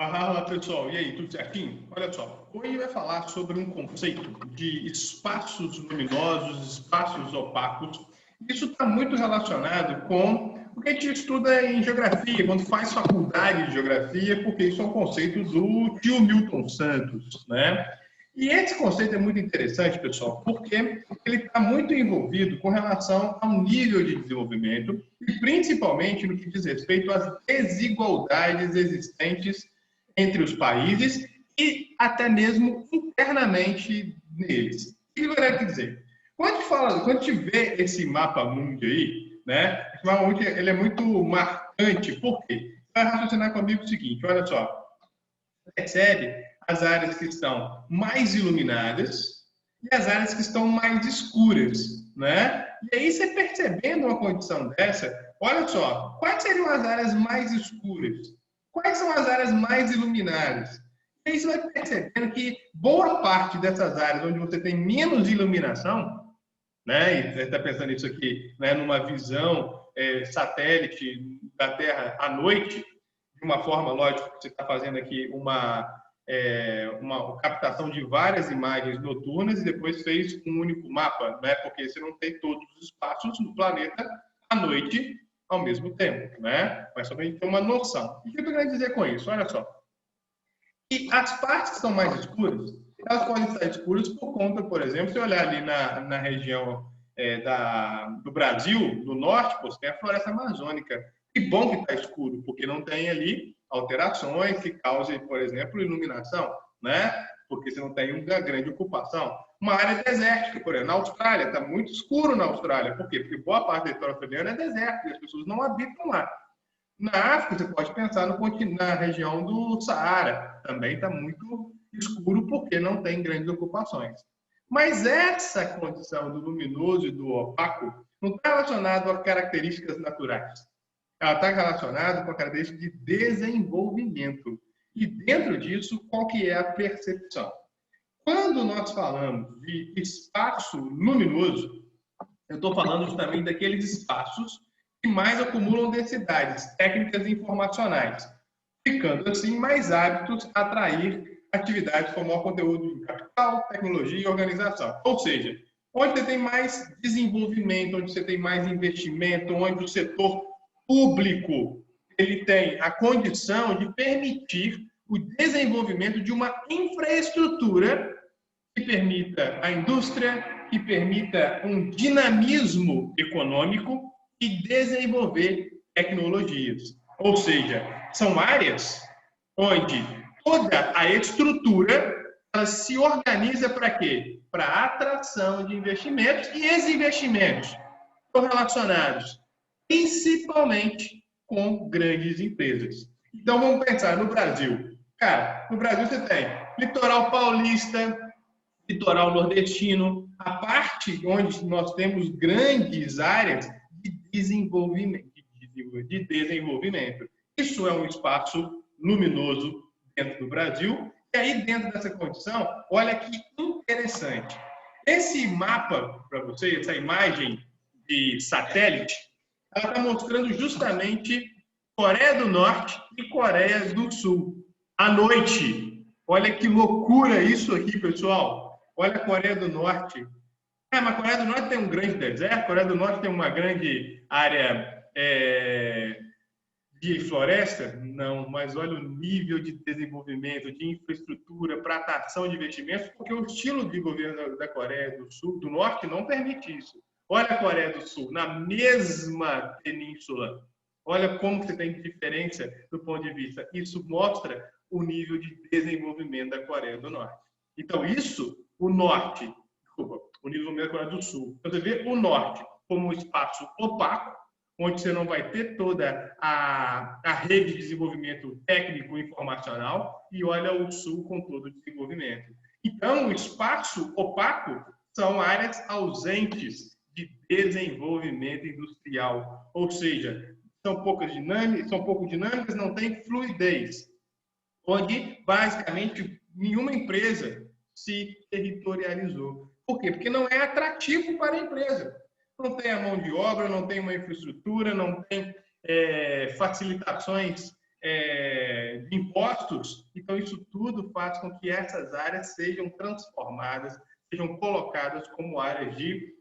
Fala pessoal, e aí, tudo certinho? Olha só, hoje vai falar sobre um conceito de espaços luminosos, espaços opacos. Isso está muito relacionado com o que a gente estuda em geografia, quando faz faculdade de geografia, porque isso é um conceito do tio Milton Santos, né? E esse conceito é muito interessante, pessoal, porque ele está muito envolvido com relação ao nível de desenvolvimento e principalmente no que diz respeito às desigualdades existentes entre os países e até mesmo internamente neles. O que eu quero dizer? Quando a gente vê esse mapa mundi aí, né? Esse mapa mundi, ele é muito marcante, por quê? Vai raciocinar comigo o seguinte, olha só, percebe as áreas que estão mais iluminadas e as áreas que estão mais escuras, né? E aí você percebendo uma condição dessa, olha só, quais seriam as áreas mais escuras? Quais são as áreas mais iluminadas? E aí você vai percebendo que boa parte dessas áreas onde você tem menos iluminação, né? E você está pensando nisso aqui, né? Numa visão satélite da Terra à noite, de uma forma, lógico, que você está fazendo aqui uma captação de várias imagens noturnas e depois fez um único mapa, né? Porque você não tem todos os espaços no planeta à noite ao mesmo tempo, né? Mas só para a gente ter uma noção. O que eu estou querendo dizer com isso? Olha só. E as partes que são mais escuras, elas podem estar escuras por conta, por exemplo, se olhar ali na região do Brasil, do norte, pô, você tem a floresta amazônica. Que bom que está escuro, porque não tem ali alterações que causem, por exemplo, iluminação, né? Porque você não tem uma grande ocupação. Uma área desértica, por exemplo, na Austrália, está muito escuro na Austrália. Por quê? Porque boa parte da história australiana é deserto e as pessoas não habitam lá. Na África, você pode pensar na região do Saara, também está muito escuro porque não tem grandes ocupações. Mas essa condição do luminoso e do opaco não está relacionada a características naturais. Ela está relacionada com a característica de desenvolvimento. E dentro disso, qual que é a percepção? Quando nós falamos de espaço luminoso, eu estou falando justamente daqueles espaços que mais acumulam densidades técnicas e informacionais, ficando assim mais aptos a atrair atividades com maior conteúdo em capital, tecnologia e organização. Ou seja, onde você tem mais desenvolvimento, onde você tem mais investimento, onde o setor público ele tem a condição de permitir o desenvolvimento de uma infraestrutura que permita a indústria, que permita um dinamismo econômico e desenvolver tecnologias. Ou seja, são áreas onde toda a estrutura ela se organiza para quê? Para a atração de investimentos, e esses investimentos estão relacionados principalmente com grandes empresas. Então vamos pensar no Brasil. Cara, no Brasil você tem litoral paulista, litoral nordestino, a parte onde nós temos grandes áreas de desenvolvimento. Isso é um espaço luminoso dentro do Brasil. E aí, dentro dessa condição, olha que interessante. Esse mapa para você, essa imagem de satélite, ela está mostrando justamente Coreia do Norte e Coreia do Sul. À noite. Olha que loucura isso aqui, pessoal. Olha a Coreia do Norte. Mas a Coreia do Norte tem um grande deserto, a Coreia do Norte tem uma grande área de floresta? Não, mas olha o nível de desenvolvimento, de infraestrutura para atração de investimentos, porque o estilo de governo da Coreia do Sul, do Norte, não permite isso. Olha a Coreia do Sul, na mesma península. Olha como você tem diferença do ponto de vista. Isso mostra o nível de desenvolvimento da Coreia do Norte. Então, isso, o Norte, desculpa, o nível da Coreia do Sul. Você vê o Norte como um espaço opaco, onde você não vai ter toda a rede de desenvolvimento técnico e informacional, e olha o Sul com todo o desenvolvimento. Então, o espaço opaco são áreas ausentes de desenvolvimento industrial, ou seja, são pouco dinâmicas, não tem fluidez, onde basicamente nenhuma empresa se territorializou. Por quê? Porque não é atrativo para a empresa. Não tem a mão de obra, não tem uma infraestrutura, não tem facilitações de impostos. Então, isso tudo faz com que essas áreas sejam transformadas, sejam colocadas como áreas de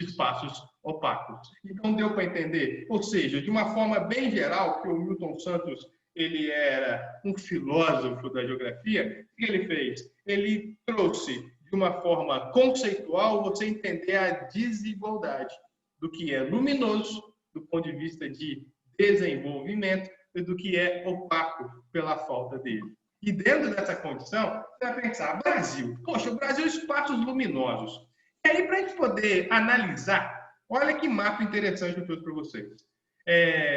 espaços opacos. Então, deu para entender? Ou seja, de uma forma bem geral, que o Milton Santos ele era um filósofo da geografia, o que ele fez? Ele trouxe, de uma forma conceitual, você entender a desigualdade do que é luminoso, do ponto de vista de desenvolvimento, e do que é opaco pela falta dele. E dentro dessa condição, você vai pensar, Brasil, poxa, o Brasil é espaços luminosos. E aí, para a gente poder analisar, olha que mapa interessante eu trouxe para vocês.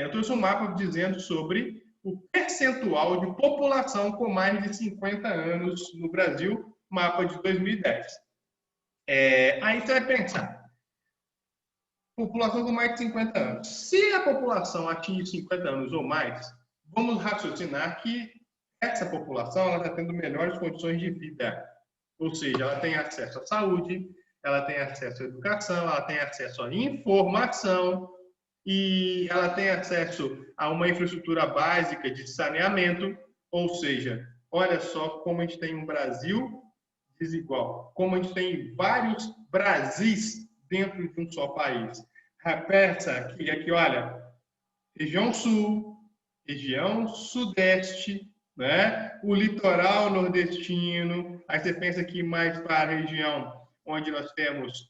Eu trouxe um mapa dizendo sobre o percentual de população com mais de 50 anos no Brasil, mapa de 2010. Aí você vai pensar, população com mais de 50 anos. Se a população atinge 50 anos ou mais, vamos raciocinar que essa população está tendo melhores condições de vida. Ou seja, ela tem acesso à saúde, ela tem acesso à educação, ela tem acesso à informação e ela tem acesso a uma infraestrutura básica de saneamento. Ou seja, olha só como a gente tem um Brasil desigual, como a gente tem vários Brasis dentro de um só país. Pensa aqui, olha, região sul, região sudeste, né? O litoral nordestino, aí você pensa aqui mais para a região onde nós temos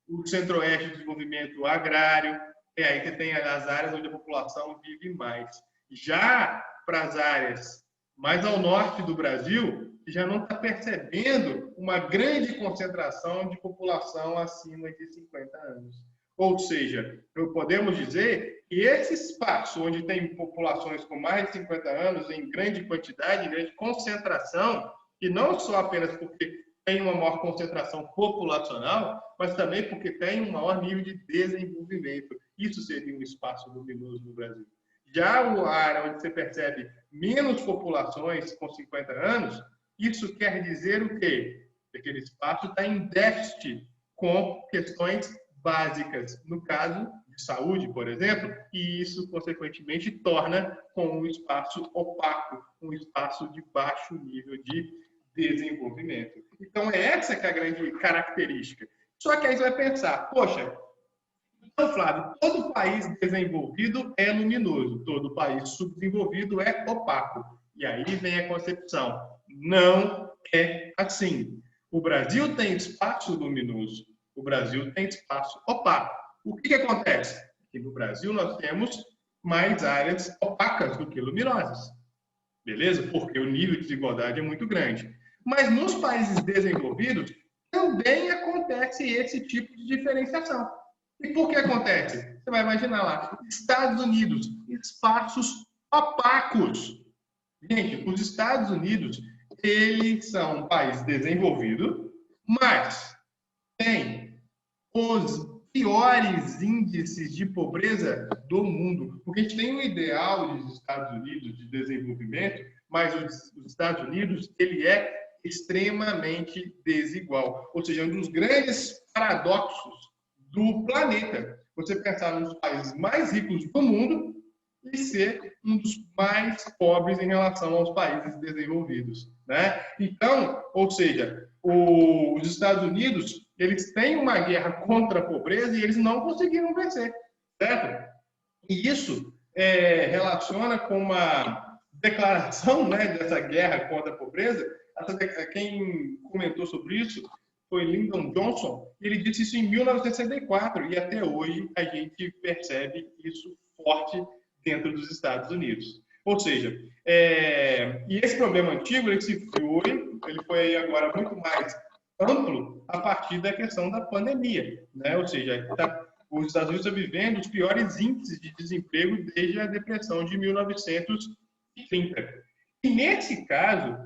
o centro-oeste de desenvolvimento agrário, aí você tem as áreas onde a população vive mais. Já para as áreas mais ao norte do Brasil, já não está percebendo uma grande concentração de população acima de 50 anos. Ou seja, podemos dizer que esse espaço onde tem populações com mais de 50 anos, em grande quantidade, em grande concentração, e não só apenas porque tem uma maior concentração populacional, mas também porque tem um maior nível de desenvolvimento. Isso seria um espaço luminoso no Brasil. Já a área onde você percebe menos populações com 50 anos, isso quer dizer o quê? Que aquele espaço está em déficit com questões básicas, no caso de saúde, por exemplo, e isso, consequentemente, torna com um espaço opaco, um espaço de baixo nível de desenvolvimento. Então, é essa que é a grande característica. Só que aí você vai pensar, poxa, então, Flávio, todo país desenvolvido é luminoso, todo país subdesenvolvido é opaco. E aí vem a concepção. Não é assim. O Brasil tem espaço luminoso, o Brasil tem espaço opaco. O que acontece? Que no Brasil nós temos mais áreas opacas do que luminosas. Beleza? Porque o nível de desigualdade é muito grande. Mas nos países desenvolvidos também acontece esse tipo de diferenciação. E por que acontece? Você vai imaginar lá, Estados Unidos, espaços opacos. Gente, os Estados Unidos, eles são um país desenvolvido, mas tem os piores índices de pobreza do mundo. Porque a gente tem um ideal dos Estados Unidos de desenvolvimento, mas os Estados Unidos, ele é extremamente desigual. Ou seja, um dos grandes paradoxos do planeta. Você pensar nos países mais ricos do mundo e ser um dos mais pobres em relação aos países desenvolvidos, né? Então, ou seja, os Estados Unidos, eles têm uma guerra contra a pobreza e eles não conseguiram vencer, certo? E isso relaciona com uma declaração, né, dessa guerra contra a pobreza. Quem comentou sobre isso foi Lyndon Johnson. Ele disse isso em 1964 e até hoje a gente percebe isso forte dentro dos Estados Unidos. Ou seja, e esse problema antigo ele foi agora muito mais amplo a partir da questão da pandemia, né? Ou seja, os Estados Unidos estão vivendo os piores índices de desemprego desde a depressão de 1930. E nesse caso,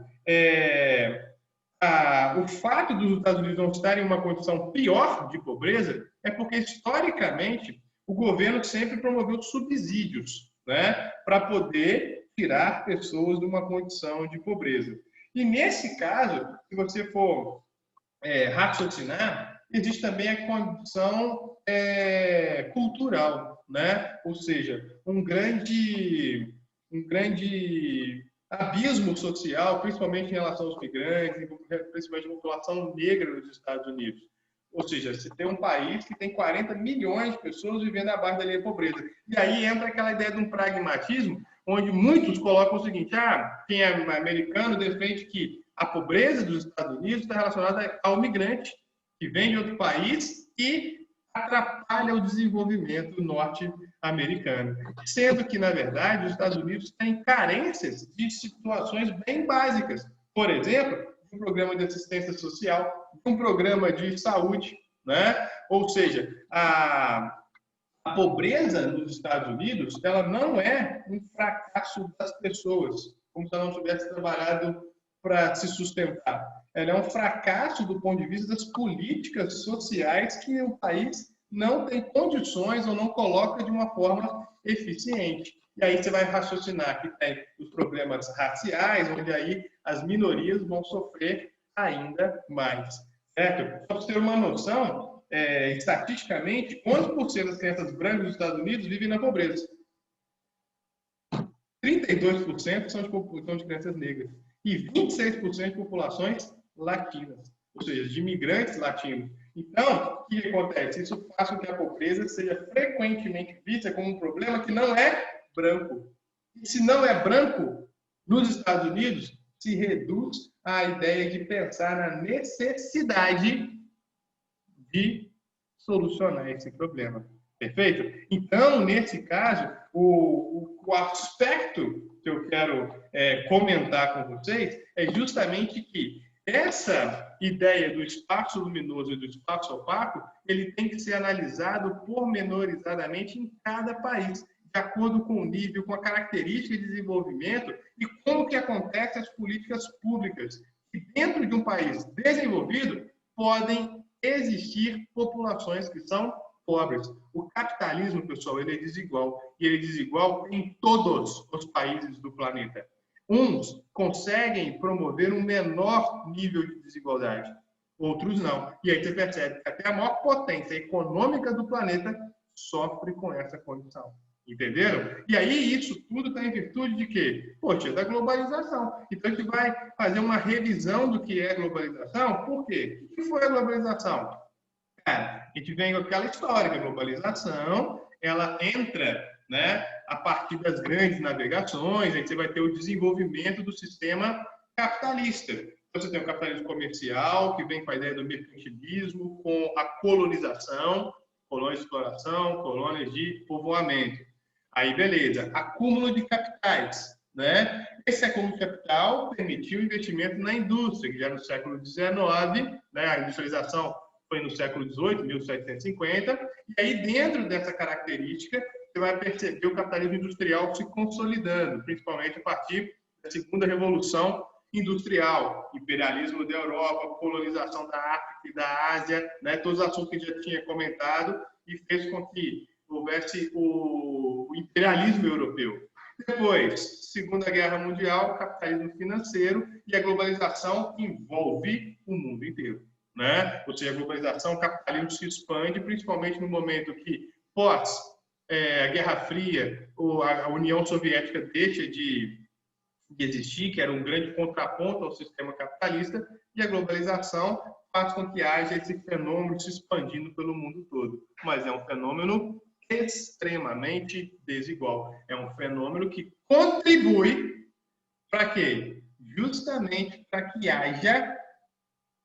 o fato dos Estados Unidos não estarem em uma condição pior de pobreza é porque, historicamente, o governo sempre promoveu subsídios, né, para poder tirar pessoas de uma condição de pobreza. E, nesse caso, se você for raciocinar, existe também a condição cultural, né? Ou seja, um grande um grande abismo social, principalmente em relação aos migrantes, principalmente a população negra nos Estados Unidos. Ou seja, você tem um país que tem 40 milhões de pessoas vivendo abaixo da linha de pobreza. E aí entra aquela ideia de um pragmatismo, onde muitos colocam o seguinte: quem é americano defende que a pobreza dos Estados Unidos está relacionada ao migrante que vem de outro país e atrapalha o desenvolvimento norte-americano. Sendo que, na verdade, os Estados Unidos têm carências de situações bem básicas. Por exemplo, um programa de assistência social, um programa de saúde, né? Ou seja, a pobreza nos Estados Unidos, ela não é um fracasso das pessoas, como se ela não tivesse trabalhado para se sustentar. Ela é um fracasso do ponto de vista das políticas sociais que o país não tem condições ou não coloca de uma forma eficiente. E aí você vai raciocinar que tem os problemas raciais, onde aí as minorias vão sofrer ainda mais. Certo? Para você ter uma noção, estatisticamente, quantos por cento das crianças brancas dos Estados Unidos vivem na pobreza? 32% são de crianças negras e 26% de populações latinas, ou seja, de imigrantes latinos. Então, o que acontece? Isso faz com que a pobreza seja frequentemente vista como um problema que não é branco. E se não é branco, nos Estados Unidos, se reduz à ideia de pensar na necessidade de solucionar esse problema. Perfeito? Então, nesse caso, o aspecto que eu quero comentar com vocês é justamente que essa ideia do espaço luminoso e do espaço opaco, ele tem que ser analisado pormenorizadamente em cada país, de acordo com o nível, com a característica de desenvolvimento e como que acontecem as políticas públicas. E dentro de um país desenvolvido, podem existir populações que são pobres. O capitalismo, pessoal, ele é desigual. E ele é desigual em todos os países do planeta. Uns conseguem promover um menor nível de desigualdade, outros não. E aí você percebe que até a maior potência econômica do planeta sofre com essa condição. Entenderam? E aí isso tudo está em virtude de quê? Poxa, da globalização. Então a gente vai fazer uma revisão do que é globalização. Por quê? O que foi a globalização? Cara, a gente vem com aquela história que a globalização, ela entra, né, a partir das grandes navegações, aí você vai ter o desenvolvimento do sistema capitalista. Então, você tem o capitalismo comercial, que vem com a ideia do mercantilismo, com a colonização, colônias de exploração, colônias de povoamento. Aí, beleza, acúmulo de capitais, né? Esse acúmulo de capital permitiu investimento na indústria, que já no século XIX, né, a industrialização foi no século XVIII, 1750, e aí dentro dessa característica você vai perceber o capitalismo industrial se consolidando, principalmente a partir da segunda revolução industrial, imperialismo da Europa, colonização da África e da Ásia, né, todos os assuntos que a gente já tinha comentado, e fez com que houvesse o imperialismo europeu. Depois, Segunda Guerra Mundial, capitalismo financeiro, e a globalização envolve o mundo inteiro. Né? Ou seja, a globalização, o capitalismo se expande, principalmente no momento que, pós a Guerra Fria, a União Soviética deixa de existir, que era um grande contraponto ao sistema capitalista, e a globalização faz com que haja esse fenômeno se expandindo pelo mundo todo. Mas é um fenômeno extremamente desigual. É um fenômeno que contribui para quê? Justamente para que haja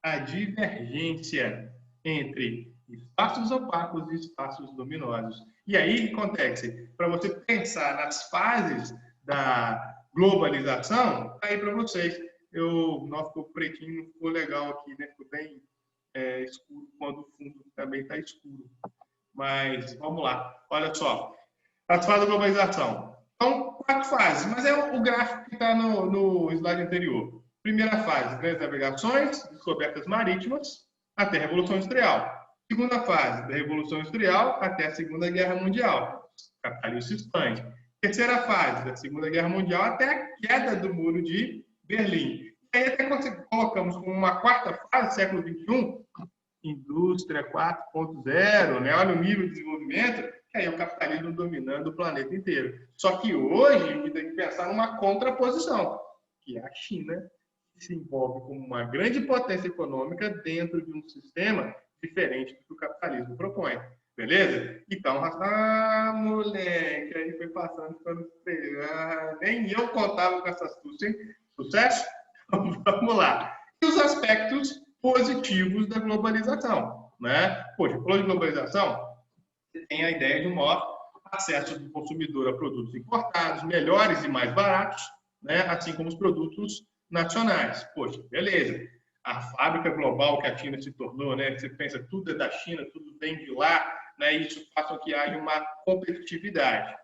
a divergência entre espaços opacos e espaços luminosos. E aí o que acontece? Para você pensar nas fases da globalização, tá aí para vocês. Nossa, ficou pretinho, não ficou legal aqui, né? Ficou bem escuro, quando o fundo também está escuro. Mas vamos lá, olha só. As fases da globalização. São 4 fases, mas é o gráfico que está no slide anterior. Primeira fase, grandes navegações, descobertas marítimas, até a Revolução Industrial. Segunda fase, da Revolução Industrial até a Segunda Guerra Mundial. O capitalismo se expande. Terceira fase, da Segunda Guerra Mundial até a queda do Muro de Berlim. E aí até quando colocamos como uma quarta fase, século XXI, indústria 4.0, né? Olha o nível de desenvolvimento, que e aí o capitalismo dominando o planeta inteiro. Só que hoje a gente tem que pensar numa contraposição, que é a China, que se envolve como uma grande potência econômica dentro de um sistema diferente do que o capitalismo propõe. Beleza? Então, moleque, aí foi passando, nem eu contava com essa astúcia, hein? Sucesso? Vamos lá. E os aspectos positivos da globalização, né? Poxa, falou de globalização, você tem a ideia de um maior acesso do consumidor a produtos importados, melhores e mais baratos, né? Assim como os produtos nacionais. Poxa, beleza. A fábrica global que a China se tornou, né? Você pensa, tudo é da China, tudo vem de lá, né? E isso faz com que haja uma competitividade.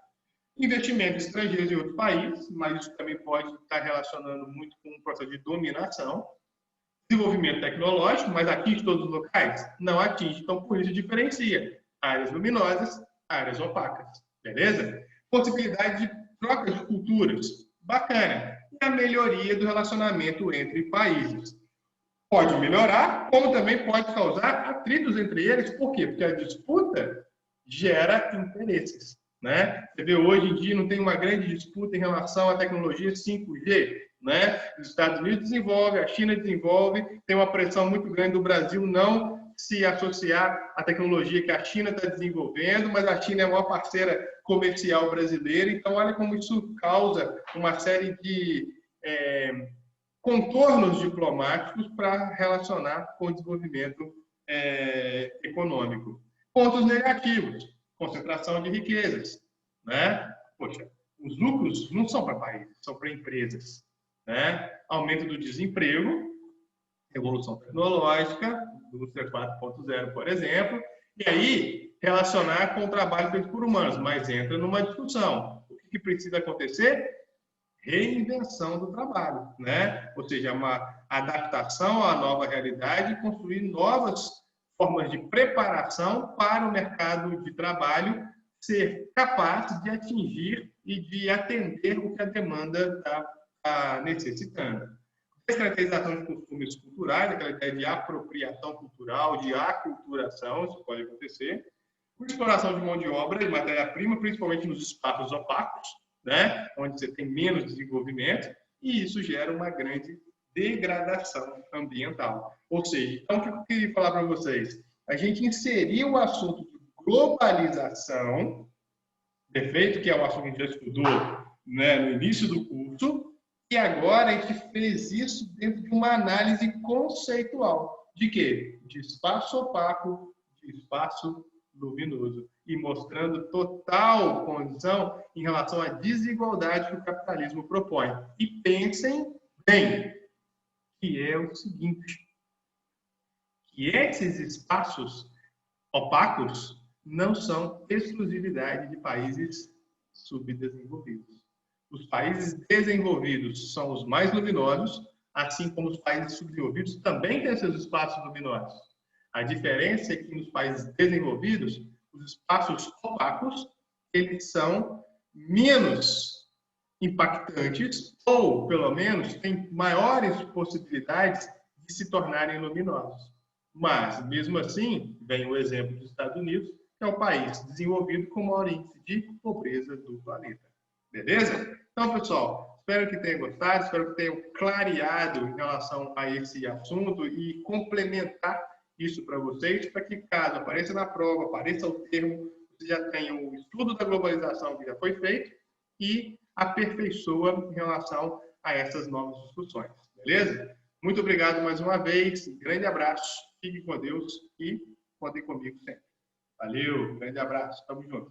Investimentos estrangeiros em outros países, mas isso também pode estar relacionando muito com um processo de dominação. Desenvolvimento tecnológico, mas atinge todos os locais? Não atinge, então por isso diferencia áreas luminosas, áreas opacas, beleza? Possibilidade de troca de culturas, bacana. E a melhoria do relacionamento entre países. Pode melhorar, como também pode causar atritos entre eles. Por quê? Porque a disputa gera interesses, né? Você vê, hoje em dia não tem uma grande disputa em relação à tecnologia 5G, né? Os Estados Unidos desenvolvem, a China desenvolve, tem uma pressão muito grande do Brasil não se associar à tecnologia que a China está desenvolvendo, mas a China é a maior parceira comercial brasileira, então olha como isso causa uma série de contornos diplomáticos para relacionar com o desenvolvimento econômico. Pontos negativos, concentração de riquezas, né? Poxa, os lucros não são para países, são para empresas, né? Aumento do desemprego, evolução tecnológica, indústria 4.0, por exemplo, e aí relacionar com o trabalho feito por humanos, mas entra numa discussão. O que precisa acontecer? Reinvenção do trabalho, né? Ou seja, uma adaptação à nova realidade e construir novas formas de preparação para o mercado de trabalho ser capaz de atingir e de atender o que a demanda está necessitando. Descaracterização de costumes culturais, aquela ideia de apropriação cultural, de aculturação, isso pode acontecer. Exploração de mão de obra e matéria-prima, principalmente nos espaços opacos, né? Onde você tem menos desenvolvimento, e isso gera uma grande degradação ambiental. Ou seja, então o que eu queria falar para vocês? A gente inseriu o assunto de globalização, perfeito, que é um assunto que a gente já estudou, né, no início do curso, e agora a gente fez isso dentro de uma análise conceitual. De quê? De espaço opaco, de espaço luminoso. E mostrando total condição em relação à desigualdade que o capitalismo propõe. E pensem bem, que é o seguinte, que esses espaços opacos não são exclusividade de países subdesenvolvidos. Os países desenvolvidos são os mais luminosos, assim como os países subdesenvolvidos também têm seus espaços luminosos. A diferença é que nos países desenvolvidos, os espaços opacos, eles são menos impactantes ou, pelo menos, têm maiores possibilidades de se tornarem luminosos. Mas, mesmo assim, vem o exemplo dos Estados Unidos, que é o país desenvolvido com o maior índice de pobreza do planeta. Beleza? Então, pessoal, espero que tenham gostado, espero que tenham clareado em relação a esse assunto e complementar isso para vocês, para que caso apareça na prova, apareça o termo, você já tenha o estudo da globalização que já foi feito e aperfeiçoa em relação a essas novas discussões. Beleza? Muito obrigado mais uma vez, grande abraço, fique com Deus e contem comigo sempre. Valeu, grande abraço, tamo junto.